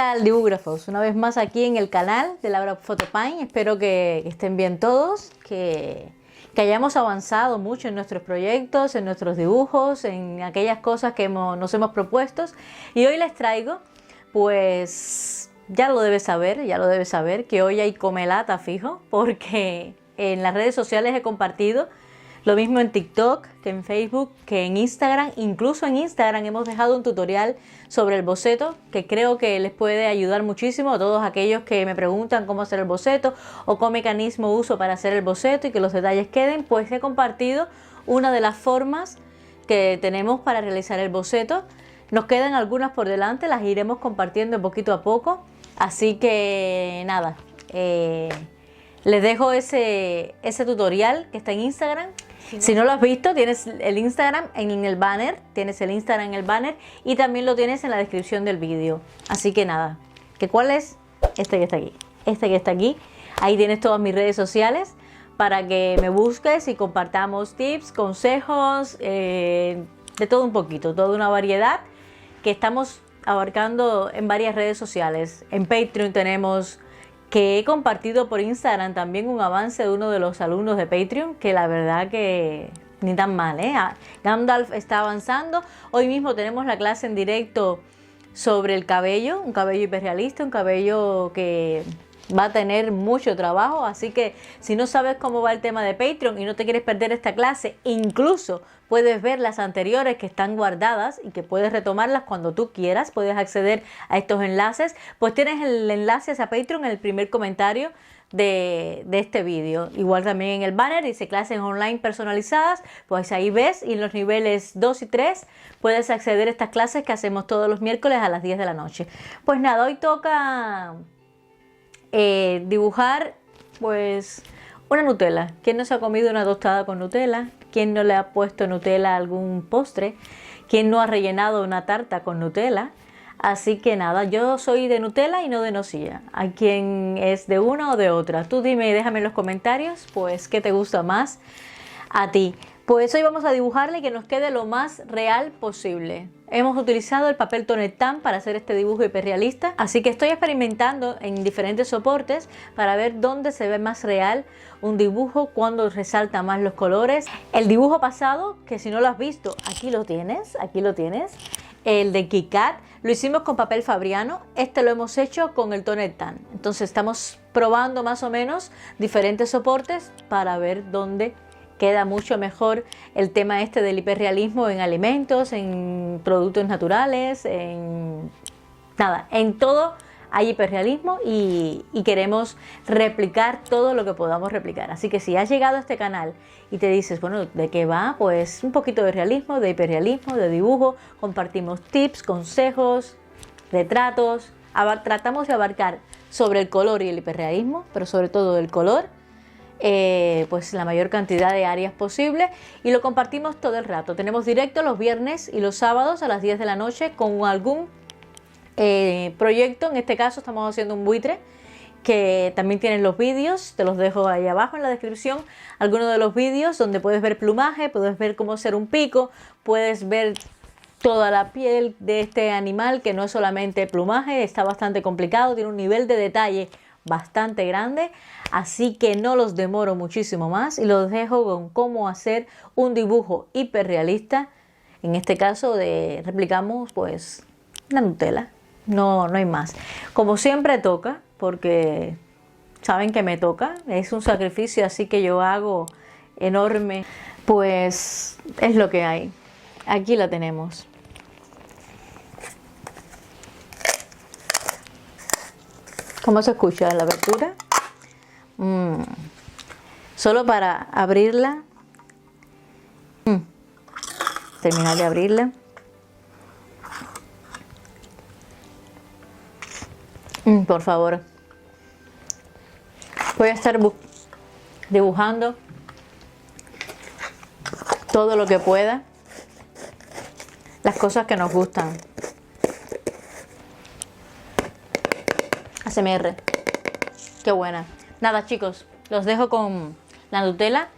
tal, dibúgrafos? Una vez más aquí en el canal de Laura Photopine. Espero que estén bien todos, que hayamos avanzado mucho en nuestros proyectos, en nuestros dibujos, en aquellas cosas que nos hemos propuesto. Y hoy les traigo, pues ya lo debes saber, que hoy hay comelata fijo, porque en las redes sociales he compartido lo mismo en TikTok, que en Facebook, que en Instagram. Incluso en Instagram hemos dejado un tutorial sobre el boceto que creo que les puede ayudar muchísimo a todos aquellos que me preguntan cómo hacer el boceto o qué mecanismo uso para hacer el boceto y que los detalles queden. Pues he compartido una de las formas que tenemos para realizar el boceto. Nos quedan algunas por delante, las iremos compartiendo poquito a poco. Así que nada, les dejo ese tutorial que está en Instagram. Si no lo has visto, tienes el Instagram en el banner, y también lo tienes en la descripción del vídeo. Así que nada, ¿cuál es? Este que está aquí. Este que está aquí. Ahí tienes todas mis redes sociales para que me busques y compartamos tips, consejos, de todo un poquito, toda una variedad que estamos abarcando en varias redes sociales. En Patreon tenemos, que he compartido por Instagram también, un avance de uno de los alumnos de Patreon, que la verdad que ni tan mal, ¿eh? Gandalf está avanzando. Hoy mismo tenemos la clase en directo sobre el cabello, un cabello hiperrealista, un cabello que va a tener mucho trabajo. Así que si no sabes cómo va el tema de Patreon y no te quieres perder esta clase, incluso puedes ver las anteriores que están guardadas y que puedes retomarlas cuando tú quieras. Puedes acceder a estos enlaces. Pues tienes el enlace a Patreon en el primer comentario de este vídeo. Igual también en el banner dice clases online personalizadas. Pues ahí ves, y en los niveles 2 y 3 puedes acceder a estas clases que hacemos todos los miércoles a las 10 de la noche. Pues nada, hoy toca dibujar pues una Nutella. ¿Quién no se ha comido una tostada con Nutella? ¿Quién no le ha puesto Nutella a algún postre? ¿Quién no ha rellenado una tarta con Nutella? Así que nada, yo soy de Nutella y no de nocilla. ¿A quién es de una o de otra? Tú dime y déjame en los comentarios, pues, qué te gusta más a ti. Pues hoy vamos a dibujarle que nos quede lo más real posible. Hemos utilizado el papel Toner Tan para hacer este dibujo hiperrealista, así que estoy experimentando en diferentes soportes para ver dónde se ve más real un dibujo, cuándo resalta más los colores. El dibujo pasado, que si no lo has visto, aquí lo tienes, el de KitKat, lo hicimos con papel Fabriano. Este lo hemos hecho con el Toner Tan. Entonces estamos probando más o menos diferentes soportes para ver dónde queda mucho mejor el tema este del hiperrealismo en alimentos, en productos naturales, en todo hay hiperrealismo y queremos replicar todo lo que podamos replicar. Así que si has llegado a este canal y te dices, bueno, ¿de qué va? Pues un poquito de realismo, de hiperrealismo, de dibujo. Compartimos tips, consejos, retratos. Tratamos de abarcar sobre el color y el hiperrealismo, pero sobre todo el color, pues la mayor cantidad de áreas posible, y lo compartimos todo el rato. Tenemos directo los viernes y los sábados a las 10 de la noche con algún proyecto. En este caso estamos haciendo un buitre, que también tienen los vídeos, te los dejo ahí abajo en la descripción, algunos de los vídeos donde puedes ver plumaje, puedes ver cómo hacer un pico, puedes ver toda la piel de este animal, que no es solamente plumaje, está bastante complicado, tiene un nivel de detalle bastante grande. Así que no los demoro muchísimo más y los dejo con cómo hacer un dibujo hiperrealista. En este caso replicamos pues la Nutella, no hay más. Como siempre toca, porque saben que me toca, es un sacrificio así que yo hago enorme, pues es lo que hay. Aquí la tenemos. ¿Cómo se escucha la abertura? Solo para abrirla, terminar de abrirla. Por favor, voy a estar dibujando todo lo que pueda, las cosas que nos gustan. ASMR, qué buena. Nada, chicos, los dejo con la Nutella.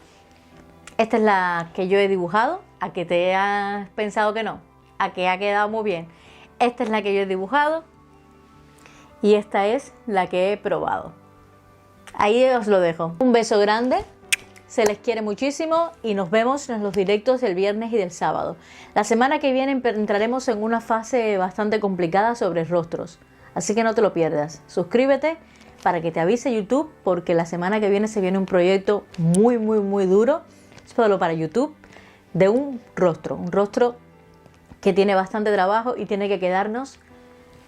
Esta es la que yo he dibujado. ¿A que te has pensado que no? ¿A que ha quedado muy bien? Esta es la que yo he dibujado. y esta es la que he probado. Ahí os lo dejo. Un beso grande, se les quiere muchísimo y nos vemos en los directos del viernes y del sábado. La semana que viene entraremos en una fase bastante complicada sobre rostros, así que no te lo pierdas. Suscríbete para que te avise YouTube, porque la semana que viene se viene un proyecto muy duro, solo para YouTube, de un rostro que tiene bastante trabajo y tiene que quedarnos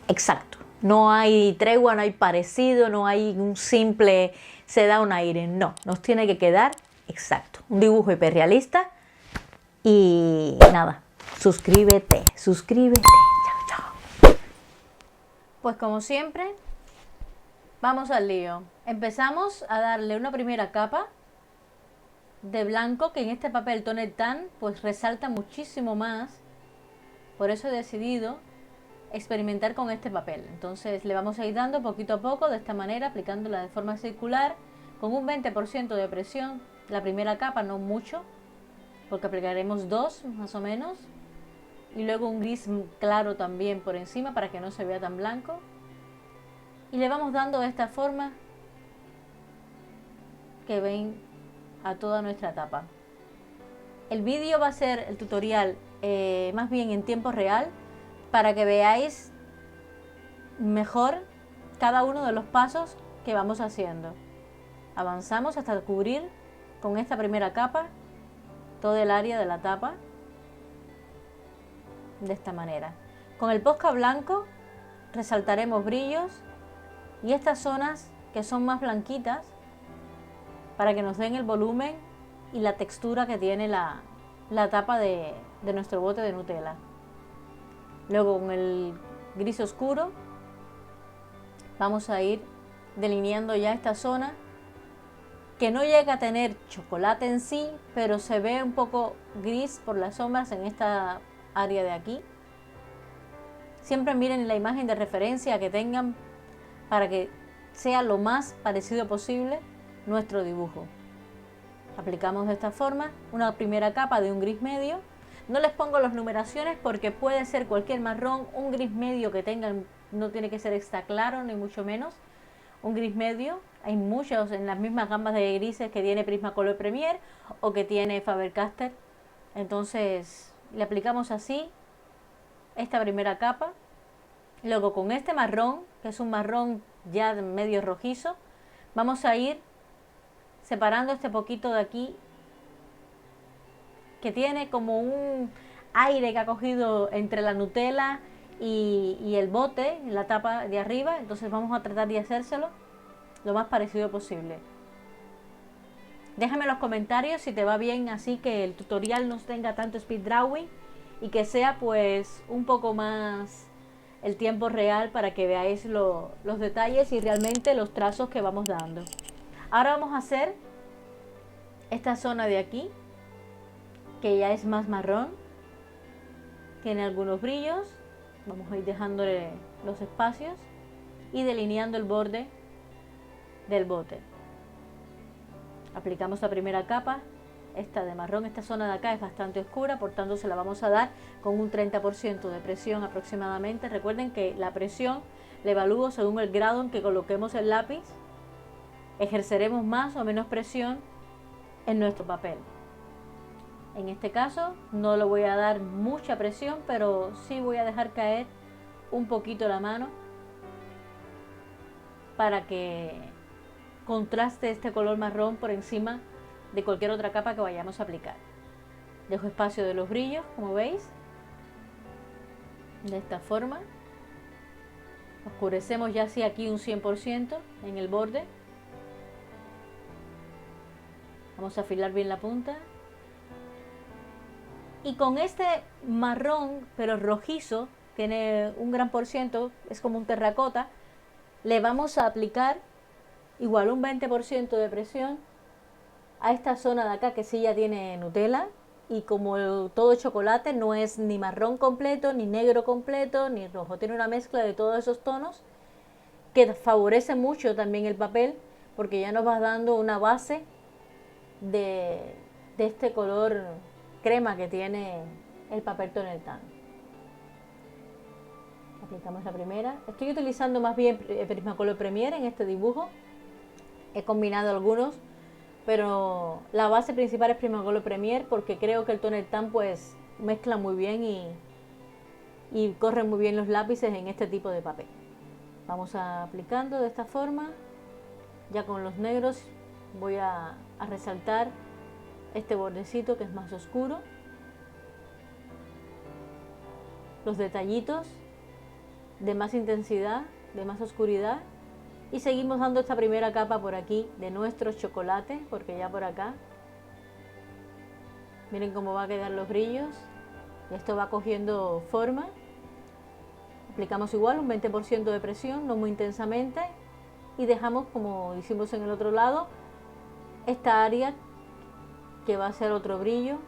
exacto. No hay tregua, no hay parecido, no hay un simple se da un aire, no, nos tiene que quedar exacto. Un dibujo hiperrealista y nada, suscríbete. Chao. Pues como siempre, vamos al lío. Empezamos a darle una primera capa de blanco, que en este papel Toner Tan pues resalta muchísimo más. Por eso he decidido experimentar con este papel. Entonces le vamos a ir dando poquito a poco, de esta manera, aplicándola de forma circular, con un 20% de presión. La primera capa, no mucho, porque aplicaremos 2 más o menos, y luego un gris claro también por encima para que no se vea tan blanco. Y le vamos dando de esta forma que ven a toda nuestra tapa. El vídeo va a ser el tutorial más bien en tiempo real, para que veáis mejor cada uno de los pasos que vamos haciendo. Avanzamos hasta cubrir con esta primera capa todo el área de la tapa de esta manera. Con el Posca blanco resaltaremos brillos y estas zonas que son más blanquitas, para que nos den el volumen y la textura que tiene la tapa de nuestro bote de Nutella. Luego con el gris oscuro vamos a ir delineando ya esta zona, que no llega a tener chocolate en sí, pero se ve un poco gris por las sombras en esta área de aquí. Siempre miren la imagen de referencia que tengan para que sea lo más parecido posible nuestro dibujo. Aplicamos de esta forma una primera capa de un gris medio. No les pongo las numeraciones porque puede ser cualquier marrón, un gris medio que tengan, no tiene que ser extra claro ni mucho menos. Un gris medio, hay muchos en las mismas gamas de grises que tiene Prismacolor Premier o que tiene Faber-Castell. Entonces le aplicamos así esta primera capa. Luego con este marrón, que es un marrón ya medio rojizo, vamos a ir separando este poquito de aquí, que tiene como un aire que ha cogido entre la Nutella y el bote, la tapa de arriba. Entonces vamos a tratar de hacérselo lo más parecido posible. Déjame en los comentarios si te va bien así, que el tutorial no tenga tanto speed drawing y que sea pues un poco más el tiempo real, para que veáis los detalles y realmente los trazos que vamos dando. Ahora vamos a hacer esta zona de aquí, que ya es más marrón, tiene algunos brillos. Vamos a ir dejándole los espacios y delineando el borde del bote. Aplicamos la primera capa, esta de marrón. Esta zona de acá es bastante oscura, por tanto se la vamos a dar con un 30% de presión aproximadamente. Recuerden que la presión la evalúo según el grado en que coloquemos el lápiz. Ejerceremos más o menos presión en nuestro papel. En este caso no le voy a dar mucha presión, pero sí voy a dejar caer un poquito la mano para que contraste este color marrón por encima de cualquier otra capa que vayamos a aplicar. Dejo espacio de los brillos, como veis, de esta forma. Oscurecemos ya así aquí un 100% en el borde. Vamos a afilar bien la punta. Y con este marrón, pero rojizo, tiene un gran por ciento, es como un terracota, le vamos a aplicar igual un 20% de presión a esta zona de acá, que sí ya tiene Nutella. Y como todo chocolate, no es ni marrón completo, ni negro completo, ni rojo. Tiene una mezcla de todos esos tonos que favorece mucho también el papel, porque ya nos va dando una base de este color crema que tiene el papel Toner Tan. Aplicamos la primera. Estoy utilizando más bien Prismacolor Premier en este dibujo. He combinado algunos, pero la base principal es Prismacolor Premier porque creo que el Toner Tan pues mezcla muy bien y corren muy bien los lápices en este tipo de papel. Vamos aplicando de esta forma. Ya con los negros voy a resaltar este bordecito que es más oscuro, los detallitos de más intensidad, de más oscuridad, y seguimos dando esta primera capa por aquí de nuestro chocolate, porque ya por acá miren cómo va a quedar los brillos y esto va cogiendo forma. Aplicamos igual un 20% de presión, no muy intensamente, y dejamos, como hicimos en el otro lado, esta área que va a ser otro brillo,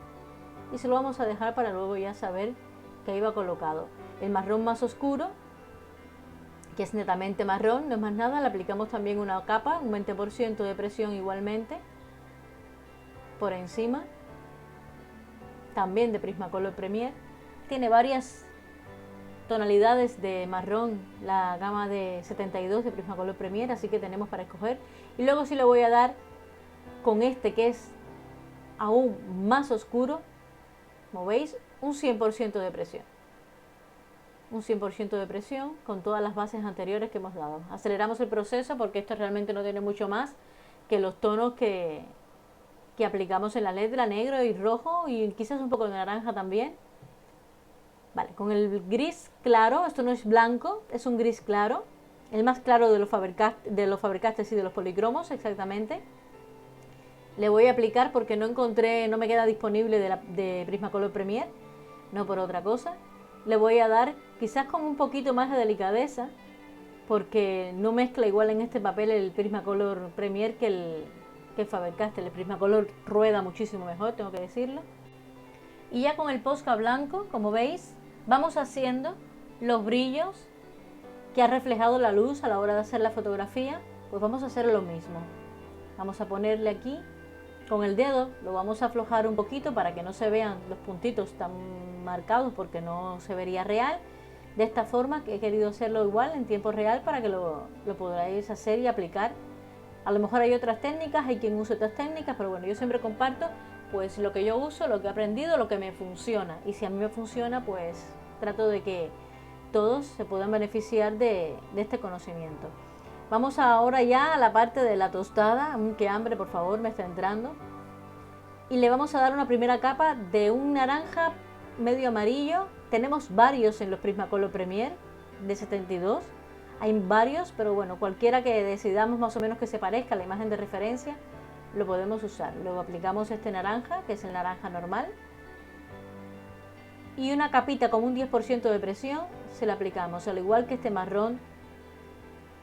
y se lo vamos a dejar para luego ya saber que ahí va colocado. El marrón más oscuro, que es netamente marrón, no es más nada, le aplicamos también una capa, un 20% de presión igualmente por encima, también de Prismacolor Premier. Tiene varias tonalidades de marrón la gama de 72 de Prismacolor Premier, así que tenemos para escoger. Y luego sí le voy a dar con este que es aún más oscuro, como veis, un 100% de presión. Un 100% de presión con todas las bases anteriores que hemos dado. Aceleramos el proceso porque esto realmente no tiene mucho más que los tonos que aplicamos en la letra, negro y rojo y quizás un poco de naranja también. Vale, con el gris claro, esto no es blanco, es un gris claro, el más claro de los Faber-Castell y de los policromos exactamente. Le voy a aplicar porque no me queda disponible de Prismacolor Premier, no por otra cosa. Le voy a dar quizás con un poquito más de delicadeza porque no mezcla igual en este papel el Prismacolor Premier que el Faber-Castell. El Prismacolor rueda muchísimo mejor, tengo que decirlo. Y ya con el Posca blanco, como veis, vamos haciendo los brillos que ha reflejado la luz a la hora de hacer la fotografía, pues vamos a hacer lo mismo. Vamos a ponerle aquí con el dedo, lo vamos a aflojar un poquito para que no se vean los puntitos tan marcados porque no se vería real. De esta forma que he querido hacerlo igual en tiempo real para que lo podáis hacer y aplicar. A lo mejor hay otras técnicas, hay quien use otras técnicas, pero bueno, yo siempre comparto pues lo que yo uso, lo que he aprendido, lo que me funciona. Y si a mí me funciona, pues trato de que todos se puedan beneficiar de este conocimiento. Vamos ahora ya a la parte de la tostada, qué hambre por favor me está entrando. Y le vamos a dar una primera capa de un naranja medio amarillo. Tenemos varios en los Prismacolor Premier de 72. Hay varios, pero bueno, cualquiera que decidamos más o menos que se parezca a la imagen de referencia, lo podemos usar. Luego aplicamos este naranja, que es el naranja normal. Y una capita con un 10% de presión se la aplicamos, al igual que este marrón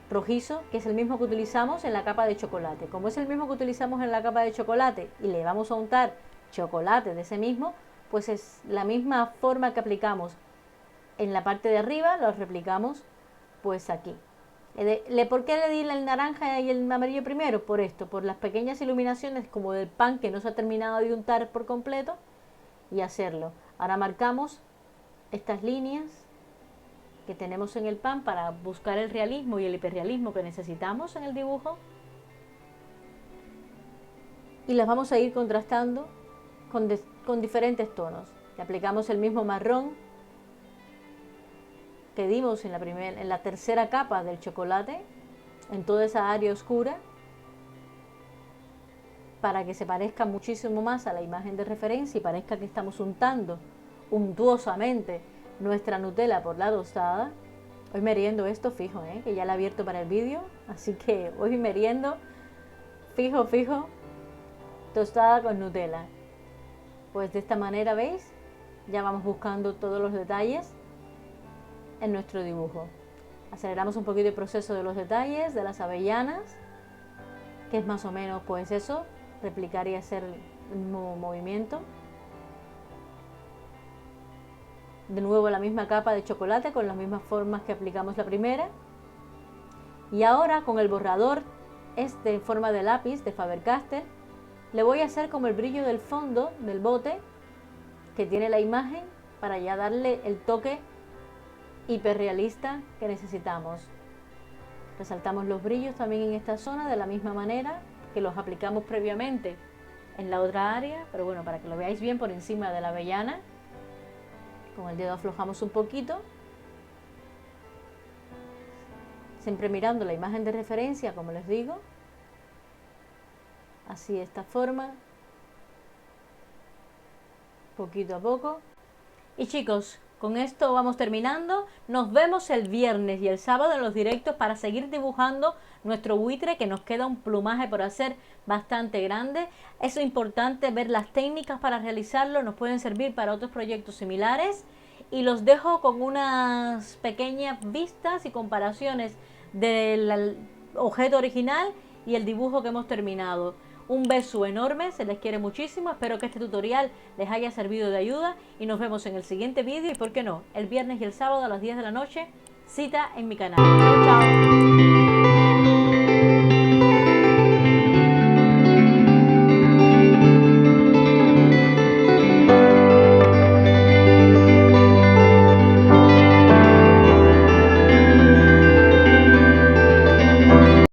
rojizo, que es el mismo que utilizamos en la capa de chocolate. Como es el mismo que utilizamos en la capa de chocolate y le vamos a untar chocolate de ese mismo, pues es la misma forma que aplicamos en la parte de arriba, lo replicamos pues aquí. ¿Por qué le di el naranja y el amarillo primero? Por esto, por las pequeñas iluminaciones como del pan que no se ha terminado de untar por completo y hacerlo. Ahora marcamos estas líneas que tenemos en el pan para buscar el realismo y el hiperrealismo que necesitamos en el dibujo y las vamos a ir contrastando con diferentes tonos. Le aplicamos el mismo marrón que dimos en la tercera capa del chocolate en toda esa área oscura para que se parezca muchísimo más a la imagen de referencia y parezca que estamos untando untuosamente nuestra Nutella por la tostada. Hoy meriendo esto fijo, que ya la he abierto para el vídeo, así que hoy meriendo fijo, tostada con Nutella. Pues de esta manera, ¿veis? Ya vamos buscando todos los detalles en nuestro dibujo. Aceleramos un poquito el proceso de los detalles, de las avellanas, que es más o menos pues eso, replicar y hacer el mismo movimiento. De nuevo la misma capa de chocolate con las mismas formas que aplicamos la primera. Y ahora con el borrador este en forma de lápiz de Faber-Castell, le voy a hacer como el brillo del fondo del bote que tiene la imagen para ya darle el toque hiperrealista que necesitamos. Resaltamos los brillos también en esta zona de la misma manera que los aplicamos previamente en la otra área, pero bueno, para que lo veáis bien por encima de la avellana. Con el dedo aflojamos un poquito, siempre mirando la imagen de referencia, como les digo, así de esta forma, poquito a poco. Y chicos, con esto vamos terminando. Nos vemos el viernes y el sábado en los directos para seguir dibujando nuestro buitre, que nos queda un plumaje por hacer bastante grande. Es importante ver las técnicas para realizarlo, nos pueden servir para otros proyectos similares. Y los dejo con unas pequeñas vistas y comparaciones del objeto original y el dibujo que hemos terminado. Un beso enorme, se les quiere muchísimo, espero que este tutorial les haya servido de ayuda y nos vemos en el siguiente vídeo y por qué no, el viernes y el sábado a las 10 de la noche, cita en mi canal. Chao, chao.